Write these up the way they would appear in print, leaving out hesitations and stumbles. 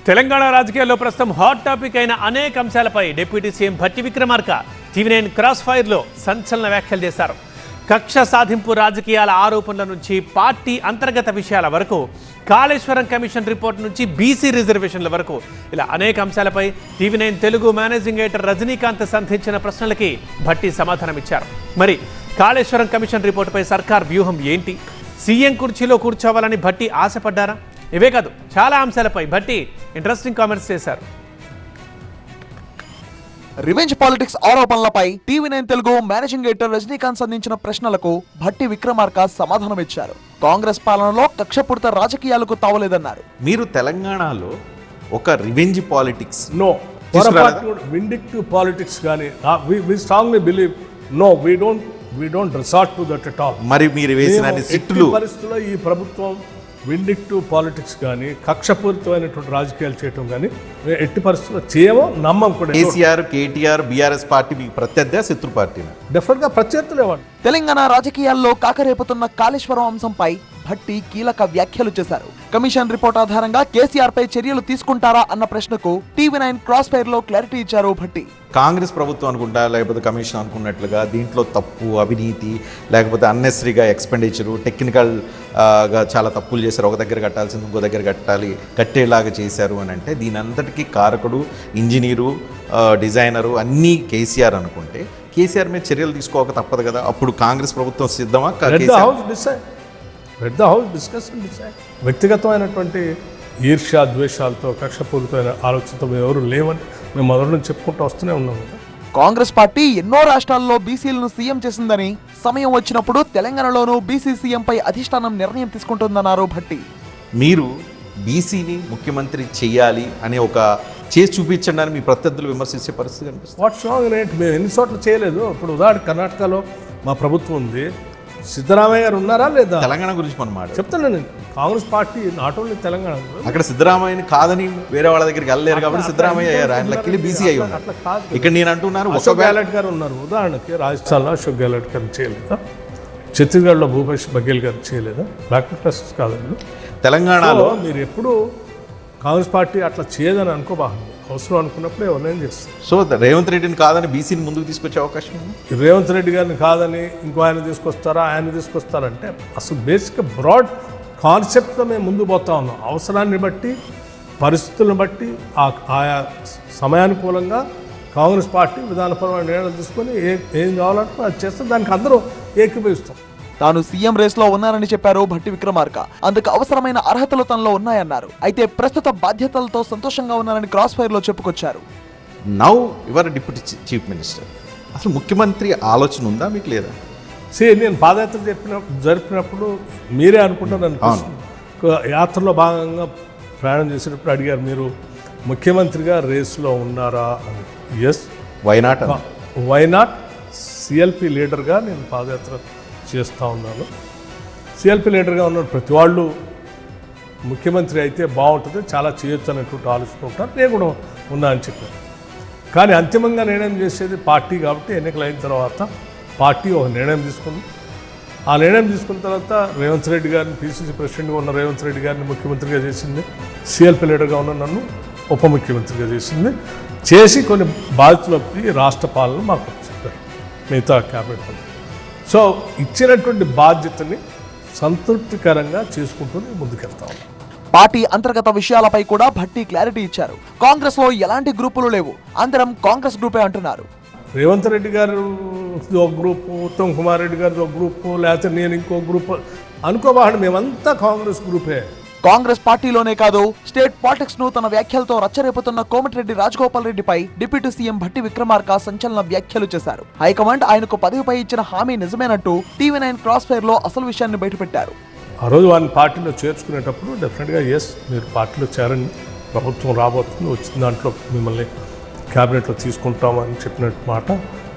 తెలంగాణ రాజకీయాల్లో ప్రస్తుతం hot topic అయిన అనేక అంశాలపై deputy CM Bhatti Vikramarka TV nine cross ఫైర్లో సంచలన వ్యాఖ్యలు చేశారు. కక్ష సాధింపు రాజకీయాల ఆరోపణల నుంచి పార్టీ అంతర్గత విషయాల వరకు, కాళేశ్వరం కమిషన్ రిపోర్ట్ నుంచి బీసీ రిజర్వేషన్ల వరకు ఇలా అనేక అంశాలపై TV9 Telugu managing editor Rajinikanth సంధించిన ప్రశ్నలకి భట్టి సమాధానమిచ్చారు. మరి కాళేశ్వరం కమిషన్ రిపోర్టుపై సర్కార్ వ్యూహం ఏంటి? సీఎం కుర్చీలో కూర్చోవాలని భట్టి ఆశపడ్డారా? ఇవే కాదు చాలా అంశాలపై భట్టి ఇంట్రెస్టింగ్ కామెంట్స్ చేశారు. రివెంజ్ పాలిటిక్స్ ఆరోపణలపై TV9 Telugu managing editor Rajinikanth సంధించిన ప్రశ్నలకు భట్టి విక్రమార్క సమాధానమిచ్చారు. కాంగ్రెస్ పాలనలో కక్షపూరిత రాజకీయాలకు తావలేదన్నారు. మీరు తెలంగాణలో ఒక రివెంజ్ పాలిటిక్స్ విండిక్టివ్ పాలిటిక్స్ కానీ we strongly believe no we don't resort to that at all. మరి మీరు వేసిన సిట్టులు పరిస్థితుల్లో ఈ ప్రభుత్వం విండిక్టివ్ పాలిటిక్స్ కానీ కక్షపూరితమైనటువంటి రాజకీయాలు చేయటం కానీ ఎట్టి పరిస్థితుల్లో చేయమో నమ్మం కూడా. కేసీఆర్, కేటీఆర్, బీఆర్ఎస్ పార్టీ మీకు ప్రత్యర్థి, శత్రు పార్టీ? డెఫినెట్ గా ప్రత్యర్థులే వాళ్ళు. తెలంగాణ రాజకీయాల్లో కాకరేపుతున్న కాళేశ్వరం అంశంపై భట్టి కీలక వ్యాఖ్యలు చేశారు. కమిషన్ రిపోర్ట్ ఆధారంగా కేసీఆర్ పై చర్యలు తీసుకుంటారా అన్న ప్రశ్నకు టీవీ9 క్రాస్ ఫైర్ లో క్లారిటీ ఇచ్చారు భట్టి. కాంగ్రెస్ ప్రభుత్వం అనుకుంటా లేకపోతే కమిషన్ అనుకున్నట్లుగా దీంట్లో తప్పు, అవినీతి, లేకపోతే అన్నెసరీగా ఎక్స్పెండిచరు, టెక్నికల్గా చాలా తప్పులు చేశారు, ఒక దగ్గర కట్టాల్సింది ఇంకో దగ్గర కట్టేలాగా చేశారు అని అంటే దీని అంతటికీ కారకుడు ఇంజనీరు, డిజైనరు అన్నీ కేసీఆర్ అనుకుంటే కేసీఆర్ మీద చర్యలు తీసుకోక తప్పదు కదా. అప్పుడు కాంగ్రెస్ ప్రభుత్వం సిద్ధమా? వ్యక్తిగతమైనటువంటి ఈర్ష్య, ద్వేషాలతో, కక్షపూరితమైన ఆలోచనతో ఎవరు లేవని మేము మొదటి నుంచి చెప్పుకుంటూ వస్తూనే ఉన్నాం కదా. కాంగ్రెస్ పార్టీ ఎన్నో రాష్ట్రాల్లో బీసీలను సీఎం చేసిందని, సమయం వచ్చినప్పుడు తెలంగాణలోనూ బీసీ సీఎం పై అధిష్టానం నిర్ణయం తీసుకుంటుందన్నారు భట్టి. మీరు బీసీని ముఖ్యమంత్రి చెయ్యాలి అనే ఒక చేసి చూపించడానికి మీ ప్రత్యర్థులు విమర్శించే పరిస్థితి కనిపిస్తుంది. వాట్స్ రాంగ్ ఏంటి? మేము ఎన్ని చోట్ల చేయలేదు. ఇప్పుడు ఉదాహరణ కర్ణాటకలో మా ప్రభుత్వం ఉంది, సిద్ధరామయ్య గారు ఉన్నారా లేదా? తెలంగాణ గురించి మనం మాట చెప్తాను నేను. Congress party not only Telangana, అక్కడ సిద్ధరామయ్యని కాదని వేరే వాళ్ళ దగ్గరికి వెళ్ళలేరు కాబట్టి సిద్ధరామయ్య అయ్యారు. ఆయన లక్కీలి బీసీ అయ్యి ఉన్నారు. అట్లా కాదు. ఇక్కడ నేను అంటున్నాను, అశోక్ గెహ్లోట్ గారు ఉన్నారు. ఉదాహరణకి రాజస్థాన్లో అశోక్ గెహ్లోట్ గారు చేయలేదా? ఛత్తీస్గఢ్లో భూపేష్ బఘేల్ గారు చేయలేదా? బ్యాక్వర్డ్ కాదండి. తెలంగాణలో మీరు ఎప్పుడు కాంగ్రెస్ పార్టీ అట్లా చేయదని అనుకోబాకండి. అవసరం అనుకున్నప్పుడు ఎవరినైనా చేస్తారు. సో రేవంత్ రెడ్డిని కాదని బీసీని ముందుకు తీసుకొచ్చే అవకాశం ఉంది. రేవంత్ రెడ్డి గారిని కాదని ఇంకో ఆయన తీసుకొస్తారంటే అసలు బేసిక్ బ్రాడ్ కాన్సెప్ట్తో మేము ముందుకు పోతా ఉన్నాం. అవసరాన్ని బట్టి, పరిస్థితులను బట్టి, ఆయా సమయానుకూలంగా కాంగ్రెస్ పార్టీ విధానపరమైన నిర్ణయాలు తీసుకొని ఏం కావాలంటే అది చేస్తే దానికి అందరూ ఏకీభవిస్తాం. తాను సీఎం రేస్ లో ఉన్నానని చెప్పారు భట్టి విక్రమార్క. అందుకు అవసరమైన అర్హతలు తనలో ఉన్నాయన్నారు. అయితే ప్రస్తుత బాధ్యతలతో సంతోషంగా ఉన్నారని క్రాస్ ఫైర్ లో చెప్పుకొచ్చారు. Now your deputy chief minister, అసలు ముఖ్యమంత్రి ఆలోచన ఉందా మీకు లేదా? నేను పాదయాత్ర జరిపినప్పుడు మీరే అనుకుంటాను, యాత్రలో భాగంగా ప్రయాణం చేసేటప్పుడు అడిగారు, మీరు ముఖ్యమంత్రిగా రేసులో ఉన్నారా అని. ఎస్. Why not? సిఎల్పి లీడర్గా నేను పాదయాత్ర చేస్తూ ఉన్నాను. సిఎల్పి లీడర్గా ఉన్న ప్రతి వాళ్ళు ముఖ్యమంత్రి అయితే బాగుంటుంది, చాలా చేయొచ్చు అనేటువంటి ఆలోచన ఉంటారు. నేను కూడా ఉన్నా అని చెప్పాను. కానీ అంతిమంగా నిర్ణయం చేసేది పార్టీ కాబట్టి ఎన్నికలు అయిన తర్వాత పార్టీ ఒక నిర్ణయం తీసుకుంది. ఆ నిర్ణయం తీసుకున్న తర్వాత రేవంత్ రెడ్డి గారిని, పిసిసి ప్రెసిడెంట్గా ఉన్న రేవంత్ రెడ్డి గారిని ముఖ్యమంత్రిగా చేసింది, సిఎల్పి లీడర్గా ఉన్న నన్ను ఉప ముఖ్యమంత్రిగా చేసి కొన్ని బాధ్యతలకి రాష్ట్ర పాలన మాకు చెప్పారు, మిగతా క్యాబినెట్ మంత్రి. సో ఇచ్చినటువంటి బాధ్యతని సంతృప్తికరంగా చేసుకుంటూ ముందుకెళ్తా ఉన్నాం. పార్టీ అంతర్గత విషయాలపై కూడా భట్టి క్లారిటీ ఇచ్చారు. కాంగ్రెస్ లో ఎలాంటి గ్రూపులు లేవు, అందరం కాంగ్రెస్ గ్రూపే అంటున్నారు. రేవంత్ రెడ్డి గారు ఒక గ్రూపు, ఉత్తమ్ కుమార్ రెడ్డి గారు ఒక గ్రూపు, లేకపోతే నేను ఇంకో గ్రూపు అనుకోబాడు. మేమంతా కాంగ్రెస్ గ్రూపే. కాంగ్రెస్ పార్టీలోనే కాదు, స్టేట్ పాలిటిక్స్ ను తన వ్యాఖ్యలతో రచ్చరేపుతున్న కోమటిరెడ్డి రాజగోపాల్ రెడ్డిపై డిప్యూటీ సీఎం భట్టి విక్రమార్క సంచలన వ్యాఖ్యలు చేశారు. హైకమాండ్ ఆయనకు పదవిపై ఇచ్చిన హామీ నిజమేనట్టు టీవీ9 క్రాస్ ఫైర్ లో అసలు విషయాన్ని బయటపెట్టారు. ఆ రోజు వారిని పార్టీలో చేర్చుకునేటప్పుడు డెఫినెట్గా ఎస్, మీరు పార్టీలో చేరండి, ప్రభుత్వం రాబోతుంది, వచ్చిన దాంట్లో మిమ్మల్ని క్యాబినెట్లో తీసుకుంటామని చెప్పినట్టు మాట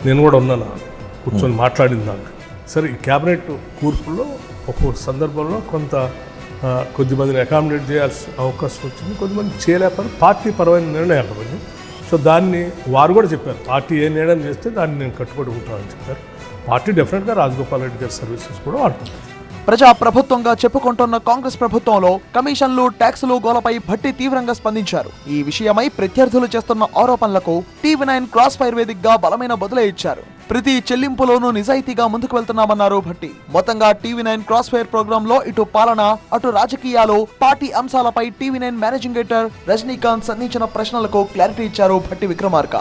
నేను కూడా ఉన్నాను, కూర్చొని మాట్లాడిన దాంట్లో. సరే, ఈ క్యాబినెట్ కూర్పుల్లో ఒక్కొక్క సందర్భంలో కొద్దిమందిని అకామిడేట్ చేయాల్సిన అవకాశం వచ్చింది, కొద్దిమంది చేయలేకపోతే పార్టీ పరమైన నిర్ణయాలు అవన్నీ. సో దాన్ని వారు కూడా చెప్పారు, పార్టీ ఏ నిర్ణయం చేస్తే దాన్ని నేను కట్టుబడి ఉంటానని చెప్పారు. పార్టీ డెఫినెట్గా రాజగోపాల్ రెడ్డి గారి సర్వీసెస్ కూడా వాడుతుంది. ప్రజా ప్రభుత్వంగా చెప్పుకుంటున్న కాంగ్రెస్ ప్రభుత్వంలో కమిషన్లు, ట్యాక్సులు గోలపై భట్టి తీవ్రంగా స్పందించారు. ఈ విషయమై ప్రత్యర్థులు చేస్తున్న ఆరోపణలకు టీవీ9 క్రాస్ ఫైర్ వేదికగా బలమైన బదులే ఇచ్చారు. ప్రతి చెల్లింపులోనూ నిజాయితీగా ముందుకు వెళ్తున్నామన్నారు భట్టి. మొత్తంగా టీవీ9 క్రాస్ ఫైర్ ప్రోగ్రామ్ లో ఇటు పాలన, అటు రాజకీయాలు, పార్టీ అంశాలపై టీవీ9 మేనేజింగ్ ఎడిటర్ రజనీకాంత్ సంధించిన ప్రశ్నలకు క్లారిటీ ఇచ్చారు భట్టి విక్రమార్క.